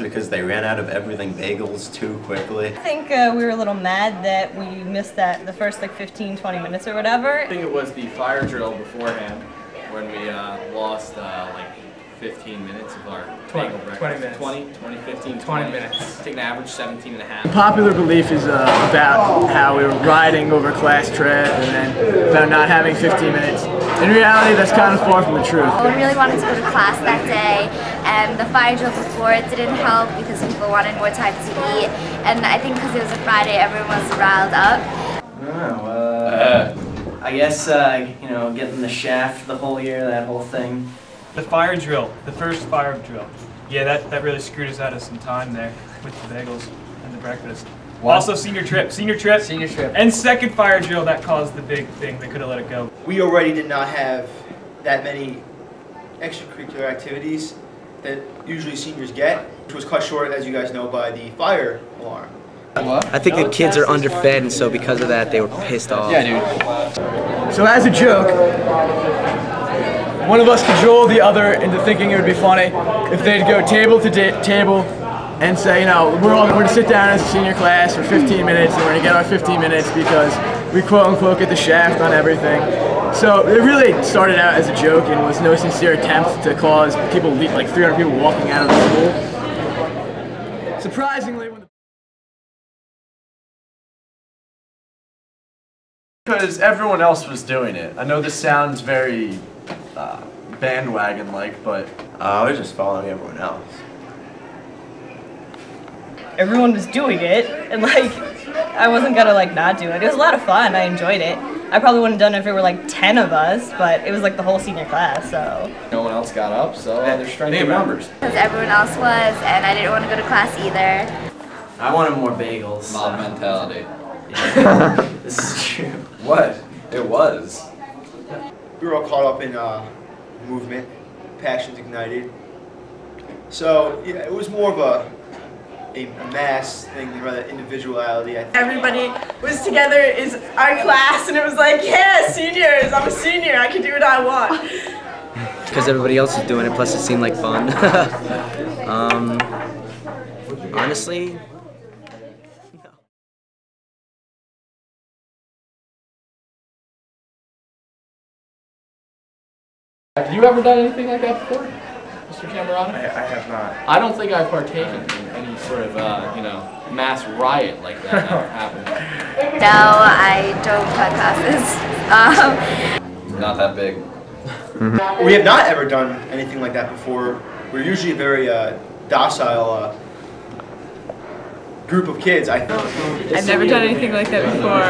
because they ran out of everything bagels too quickly. I think we were a little mad that we missed the first like 15-20 minutes or whatever. I think it was the fire drill beforehand when we lost like 15 minutes of our bagel breakfast. 20 minutes. I think an average 17 and a half. Popular belief is about how we were riding over class tread and then about not having 15 minutes. In reality, that's kind of far from the truth. I really wanted to go to class that day, and the fire drill before it didn't help because people wanted more time to eat. And I think because it was a Friday, everyone was riled up. I guess, you know, getting the shaft the whole year, that whole thing. The fire drill, the first fire drill. Yeah, that really screwed us out of some time there with the bagels and the breakfast. What? Also senior trip, and second fire drill that caused the big thing. They could have let it go. We already did not have that many extracurricular activities that usually seniors get, which was cut short, as you guys know, by the fire alarm. I think the kids are underfed, and so because of that, they were pissed off. Yeah, dude. So as a joke, one of us cajoled the other into thinking it would be funny if they'd go table to table and say, you know, we're going to sit down as a senior class for 15 minutes, and we're going to get our 15 minutes because we quote-unquote get the shaft on everything. So it really started out as a joke and was no sincere attempt to cause people, like 300 people walking out of the school. Surprisingly, because everyone else was doing it. I know this sounds very bandwagon-like, but I was just following everyone else. Everyone was doing it, and like, I wasn't gonna like not do it. It was a lot of fun, I enjoyed it. I probably wouldn't have done it if there were like 10 of us, but it was like the whole senior class, so. No one else got up, so there's strength in numbers. Because everyone else was, and I didn't want to go to class either. I wanted more bagels. Mob mentality. Yeah. This is true. What? It was. We were all caught up in movement, passions ignited. So yeah, it was more of a mass thing rather than individuality. Everybody was together is our class, and it was like, yeah, seniors, I'm a senior, I can do what I want. Because everybody else is doing it, plus it seemed like fun. Honestly, Have you ever done anything like that before, Mr. Camerata? I have not. I don't think I've partaken in any sort of, you know, mass riot like that ever happened. No, I don't cut classes. Not that big. We have not ever done anything like that before. We're usually a very docile group of kids. I've never done anything like that before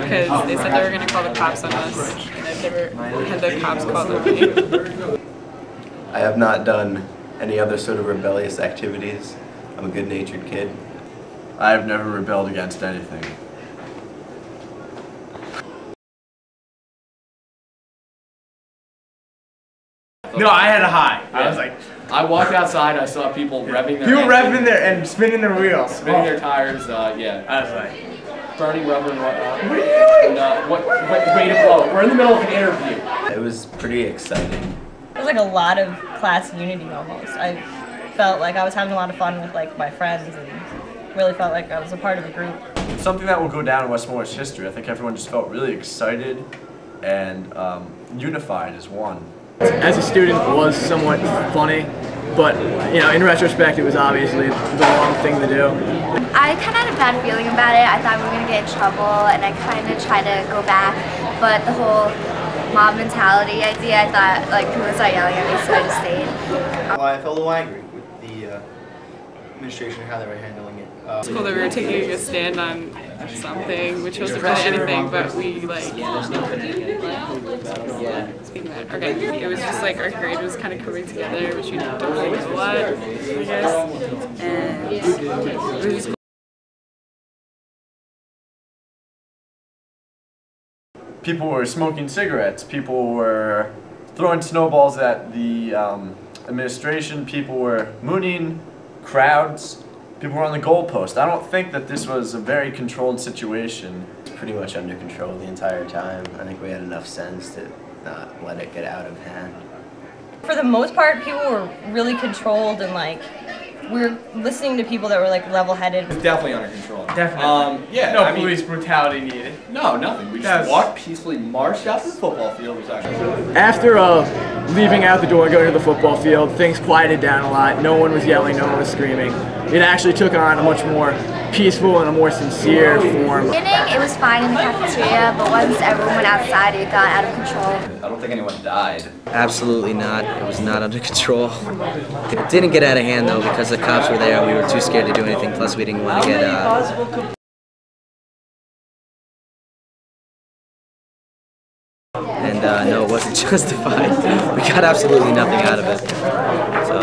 because they said they were going to call the cops on us, and I've never had the cops called on me. I have not done any other sort of rebellious activities. I'm a good-natured kid. I have never rebelled against anything. no, I had a high. I was like, I walked outside, I saw people revving their people revving their and spinning their wheels, spinning their tires. Yeah. I was like, burning rubber and whatnot. Really? And, way to blow. We're in the middle of an interview. It was pretty exciting. It was like a lot of class unity almost. I felt like I was having a lot of fun with like my friends and really felt like I was a part of a group. Something that will go down in West Morris history. I think everyone just felt really excited and unified as one. As a student, it was somewhat funny, but you know, in retrospect, it was obviously the wrong thing to do. I kind of had a bad feeling about it. I thought we were going to get in trouble, and I kind of tried to go back, but the whole mob mentality idea, I thought like people would start yelling at me, so I just stayed. I felt a little angry with the administration and how they were handling it. It's cool that we were taking a stand on something, which wasn't really anything, but we like. Speaking of that, okay, it was just like our grade was kind of coming together, which we don't really know what, I guess, and it was just cool. People were smoking cigarettes, people were throwing snowballs at the administration, people were mooning crowds, people were on the goalpost. I don't think that this was a very controlled situation. It was pretty much under control the entire time. I think we had enough sense to not let it get out of hand. For the most part, people were really controlled and like we're listening to people that were like level-headed. It's definitely under control. Definitely. Yeah. No police brutality needed. No, nothing. We just walked peacefully, marched out to the football field. Which actually. After leaving out the door and going to the football field, things quieted down a lot. No one was yelling, no one was screaming. It actually took on a much more peaceful and a more sincere form. It was fine in the cafeteria, but once everyone went outside, it got out of control. I don't think anyone died. Absolutely not. It was not under control. It didn't get out of hand though because the cops were there. We were too scared to do anything. Plus, we didn't want to get. No, it wasn't justified. We got absolutely nothing out of it. So.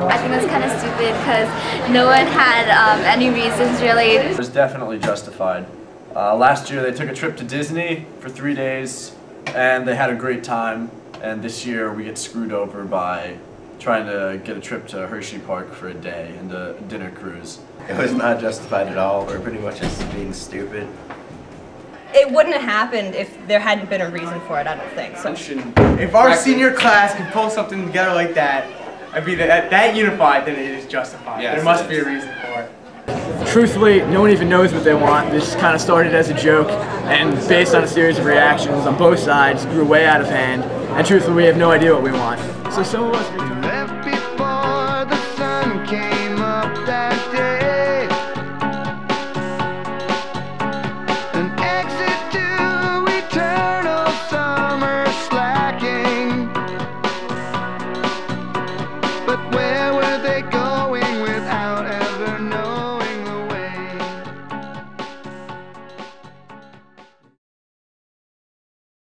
I think that's kind of stupid because no one had any reasons really. It was definitely justified. Last year they took a trip to Disney for 3 days and they had a great time, and this year we get screwed over by trying to get a trip to Hershey Park for a day and a dinner cruise. It was not justified at all. We're pretty much just being stupid. It wouldn't have happened if there hadn't been a reason for it, I don't think. So. If our senior class could pull something together like that, I'd be that unified, then it is justified. Yes, there must be a reason for it. Truthfully, no one even knows what they want. This kind of started as a joke, and based on a series of reactions on both sides, grew way out of hand. And truthfully, we have no idea what we want. So some of us.